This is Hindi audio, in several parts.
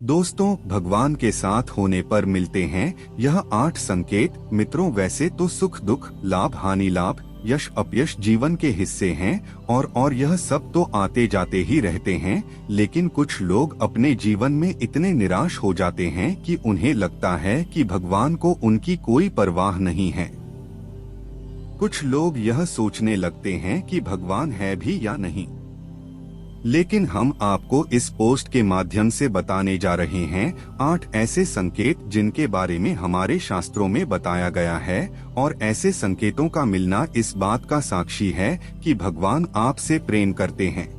दोस्तों, भगवान के साथ होने पर मिलते हैं यह 8 संकेत। मित्रों, वैसे तो सुख दुख, लाभ हानि, लाभ यश अपयश जीवन के हिस्से हैं और यह सब तो आते जाते ही रहते हैं। लेकिन कुछ लोग अपने जीवन में इतने निराश हो जाते हैं कि उन्हें लगता है कि भगवान को उनकी कोई परवाह नहीं है। कुछ लोग यह सोचने लगते हैं कि भगवान है भी या नहीं। लेकिन हम आपको इस पोस्ट के माध्यम से बताने जा रहे हैं 8 ऐसे संकेत जिनके बारे में हमारे शास्त्रों में बताया गया है, और ऐसे संकेतों का मिलना इस बात का साक्षी है कि भगवान आपसे प्रेम करते हैं।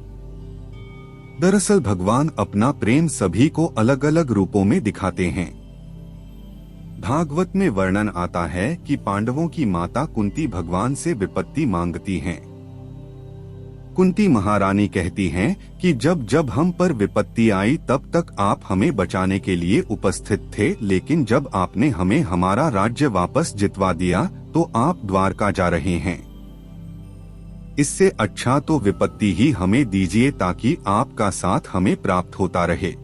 दरअसल भगवान अपना प्रेम सभी को अलग अलग रूपों में दिखाते हैं। भागवत में वर्णन आता है कि पांडवों की माता कुंती भगवान से विपत्ति मांगती हैं। कुंती महारानी कहती हैं कि जब जब हम पर विपत्ति आई तब तक आप हमें बचाने के लिए उपस्थित थे, लेकिन जब आपने हमें हमारा राज्य वापस जितवा दिया तो आप द्वारका जा रहे हैं। इससे अच्छा तो विपत्ति ही हमें दीजिए ताकि आपका साथ हमें प्राप्त होता रहे।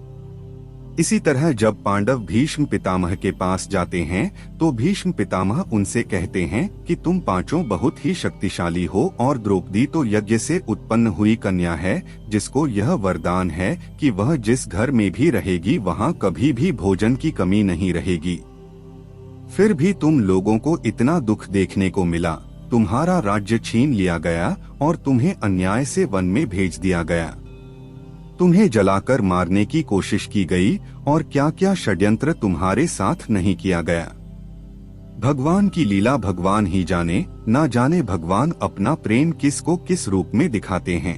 इसी तरह जब पांडव भीष्म पितामह के पास जाते हैं तो भीष्म पितामह उनसे कहते हैं कि तुम पांचों बहुत ही शक्तिशाली हो और द्रौपदी तो यज्ञ से उत्पन्न हुई कन्या है, जिसको यह वरदान है कि वह जिस घर में भी रहेगी वहां कभी भी भोजन की कमी नहीं रहेगी। फिर भी तुम लोगों को इतना दुख देखने को मिला, तुम्हारा राज्य छीन लिया गया और तुम्हें अन्याय से वन में भेज दिया गया। तुम्हें जलाकर मारने की कोशिश की गई और क्या क्या षड्यंत्र तुम्हारे साथ नहीं किया गया। भगवान की लीला भगवान ही जाने, ना जाने भगवान अपना प्रेम किसको किस रूप में दिखाते हैं।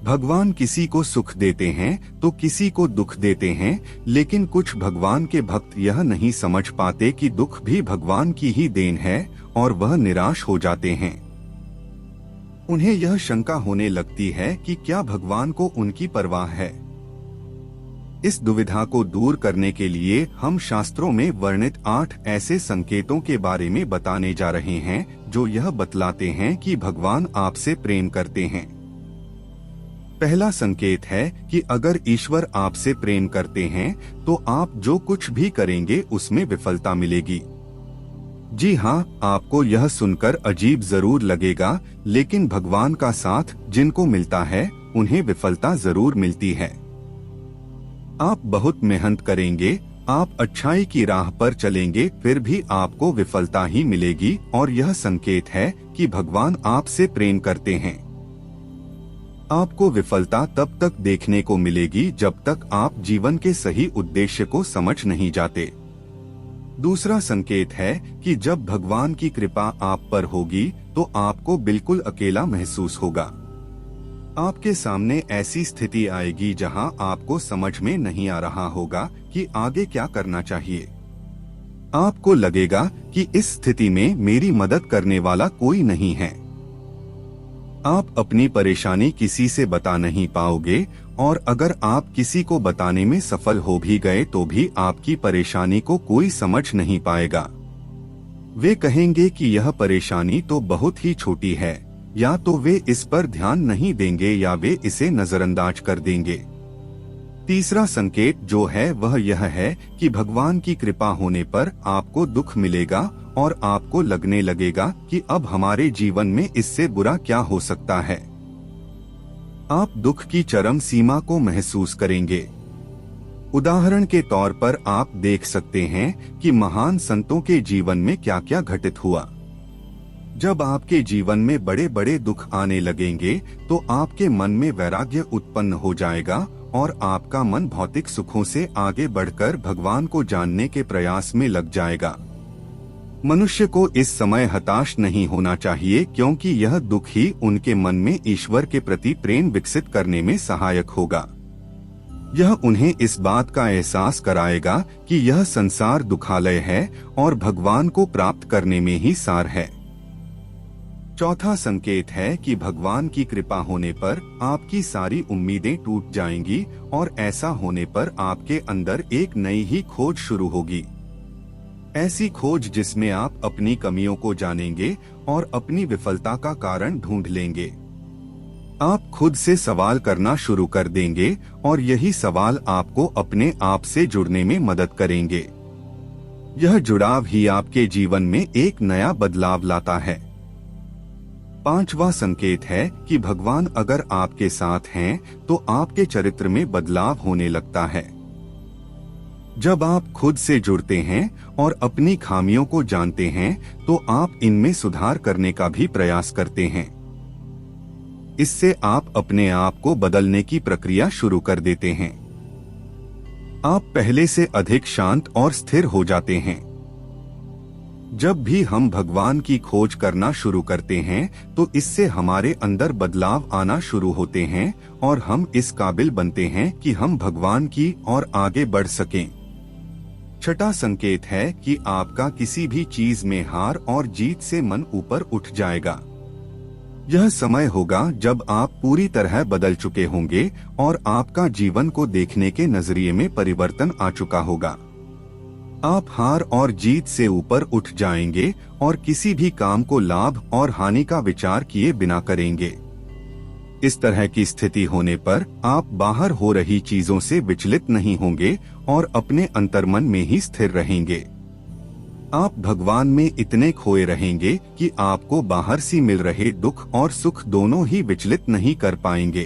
भगवान किसी को सुख देते हैं तो किसी को दुख देते हैं, लेकिन कुछ भगवान के भक्त यह नहीं समझ पाते कि दुख भी भगवान की ही देन है और वह निराश हो जाते हैं। उन्हें यह शंका होने लगती है कि क्या भगवान को उनकी परवाह है। इस दुविधा को दूर करने के लिए हम शास्त्रों में वर्णित 8 ऐसे संकेतों के बारे में बताने जा रहे हैं जो यह बतलाते हैं कि भगवान आपसे प्रेम करते हैं। पहला संकेत है कि अगर ईश्वर आपसे प्रेम करते हैं तो आप जो कुछ भी करेंगे उसमें विफलता मिलेगी। जी हाँ, आपको यह सुनकर अजीब जरूर लगेगा, लेकिन भगवान का साथ जिनको मिलता है उन्हें विफलता जरूर मिलती है। आप बहुत मेहनत करेंगे, आप अच्छाई की राह पर चलेंगे, फिर भी आपको विफलता ही मिलेगी, और यह संकेत है कि भगवान आपसे प्रेम करते हैं। आपको विफलता तब तक देखने को मिलेगी जब तक आप जीवन के सही उद्देश्य को समझ नहीं जाते। दूसरा संकेत है कि जब भगवान की कृपा आप पर होगी तो आपको बिल्कुल अकेला महसूस होगा। आपके सामने ऐसी स्थिति आएगी जहां आपको समझ में नहीं आ रहा होगा कि आगे क्या करना चाहिए। आपको लगेगा कि इस स्थिति में मेरी मदद करने वाला कोई नहीं है। आप अपनी परेशानी किसी से बता नहीं पाओगे, और अगर आप किसी को बताने में सफल हो भी गए तो भी आपकी परेशानी को कोई समझ नहीं पाएगा। वे कहेंगे कि यह परेशानी तो बहुत ही छोटी है, या तो वे इस पर ध्यान नहीं देंगे या वे इसे नजरअंदाज कर देंगे। तीसरा संकेत जो है वह यह है कि भगवान की कृपा होने पर आपको दुख मिलेगा और आपको लगने लगेगा कि अब हमारे जीवन में इससे बुरा क्या हो सकता है। आप दुख की चरम सीमा को महसूस करेंगे। उदाहरण के तौर पर आप देख सकते हैं कि महान संतों के जीवन में क्या क्या घटित हुआ। जब आपके जीवन में बड़े बड़े दुख आने लगेंगे तो आपके मन में वैराग्य उत्पन्न हो जाएगा और आपका मन भौतिक सुखों से आगे बढ़कर भगवान को जानने के प्रयास में लग जाएगा। मनुष्य को इस समय हताश नहीं होना चाहिए, क्योंकि यह दुख ही उनके मन में ईश्वर के प्रति प्रेम विकसित करने में सहायक होगा। यह उन्हें इस बात का एहसास कराएगा कि यह संसार दुखालय है और भगवान को प्राप्त करने में ही सार है। चौथा संकेत है कि भगवान की कृपा होने पर आपकी सारी उम्मीदें टूट जाएंगी और ऐसा होने पर आपके अंदर एक नई ही खोज शुरू होगी। ऐसी खोज जिसमें आप अपनी कमियों को जानेंगे और अपनी विफलता का कारण ढूंढ लेंगे। आप खुद से सवाल करना शुरू कर देंगे और यही सवाल आपको अपने आप से जुड़ने में मदद करेंगे। यह जुड़ाव ही आपके जीवन में एक नया बदलाव लाता है। पांचवा संकेत है कि भगवान अगर आपके साथ हैं तो आपके चरित्र में बदलाव होने लगता है। जब आप खुद से जुड़ते हैं और अपनी खामियों को जानते हैं तो आप इनमें सुधार करने का भी प्रयास करते हैं। इससे आप अपने आप को बदलने की प्रक्रिया शुरू कर देते हैं। आप पहले से अधिक शांत और स्थिर हो जाते हैं। जब भी हम भगवान की खोज करना शुरू करते हैं तो इससे हमारे अंदर बदलाव आना शुरू होते हैं और हम इस काबिल बनते हैं कि हम भगवान की ओर आगे बढ़ सकें। छठा संकेत है कि आपका किसी भी चीज में हार और जीत से मन ऊपर उठ जाएगा। यह समय होगा जब आप पूरी तरह बदल चुके होंगे और आपका जीवन को देखने के नजरिए में परिवर्तन आ चुका होगा। आप हार और जीत से ऊपर उठ जाएंगे और किसी भी काम को लाभ और हानि का विचार किए बिना करेंगे। इस तरह की स्थिति होने पर आप बाहर हो रही चीजों से विचलित नहीं होंगे और अपने अंतर्मन में ही स्थिर रहेंगे। आप भगवान में इतने खोए रहेंगे कि आपको बाहर से मिल रहे दुख और सुख दोनों ही विचलित नहीं कर पाएंगे।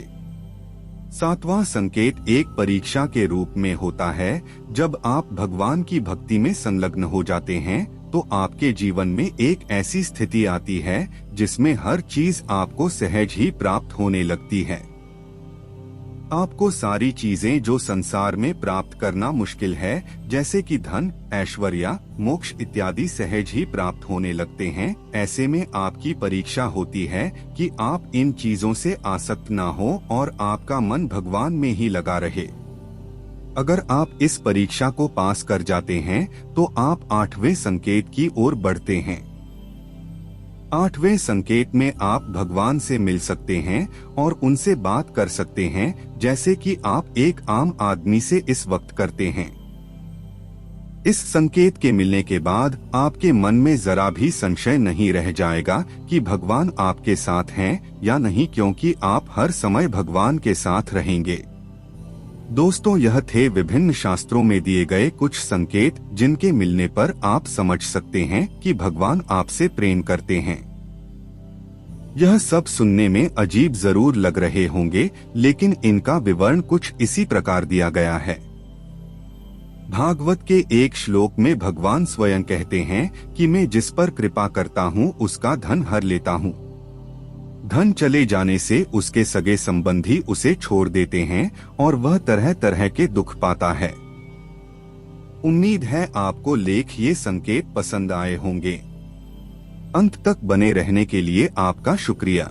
सातवां संकेत एक परीक्षा के रूप में होता है। जब आप भगवान की भक्ति में संलग्न हो जाते हैं तो आपके जीवन में एक ऐसी स्थिति आती है जिसमें हर चीज आपको सहज ही प्राप्त होने लगती है। आपको सारी चीजें जो संसार में प्राप्त करना मुश्किल है, जैसे कि धन, ऐश्वर्य, मोक्ष इत्यादि सहज ही प्राप्त होने लगते हैं। ऐसे में आपकी परीक्षा होती है कि आप इन चीजों से आसक्त ना हो और आपका मन भगवान में ही लगा रहे। अगर आप इस परीक्षा को पास कर जाते हैं तो आप आठवें संकेत की ओर बढ़ते हैं। आठवें संकेत में आप भगवान से मिल सकते हैं और उनसे बात कर सकते हैं, जैसे कि आप एक आम आदमी से इस वक्त करते हैं। इस संकेत के मिलने के बाद आपके मन में जरा भी संशय नहीं रह जाएगा कि भगवान आपके साथ हैं या नहीं, क्योंकि आप हर समय भगवान के साथ रहेंगे। दोस्तों, यह थे विभिन्न शास्त्रों में दिए गए कुछ संकेत जिनके मिलने पर आप समझ सकते हैं कि भगवान आपसे प्रेम करते हैं। यह सब सुनने में अजीब जरूर लग रहे होंगे, लेकिन इनका विवरण कुछ इसी प्रकार दिया गया है। भागवत के एक श्लोक में भगवान स्वयं कहते हैं कि मैं जिस पर कृपा करता हूँ उसका धन हर लेता हूँ। धन चले जाने से उसके सगे संबंधी उसे छोड़ देते हैं और वह तरह तरह के दुख पाता है। उम्मीद है आपको लेख ये संकेत पसंद आए होंगे। अंत तक बने रहने के लिए आपका शुक्रिया।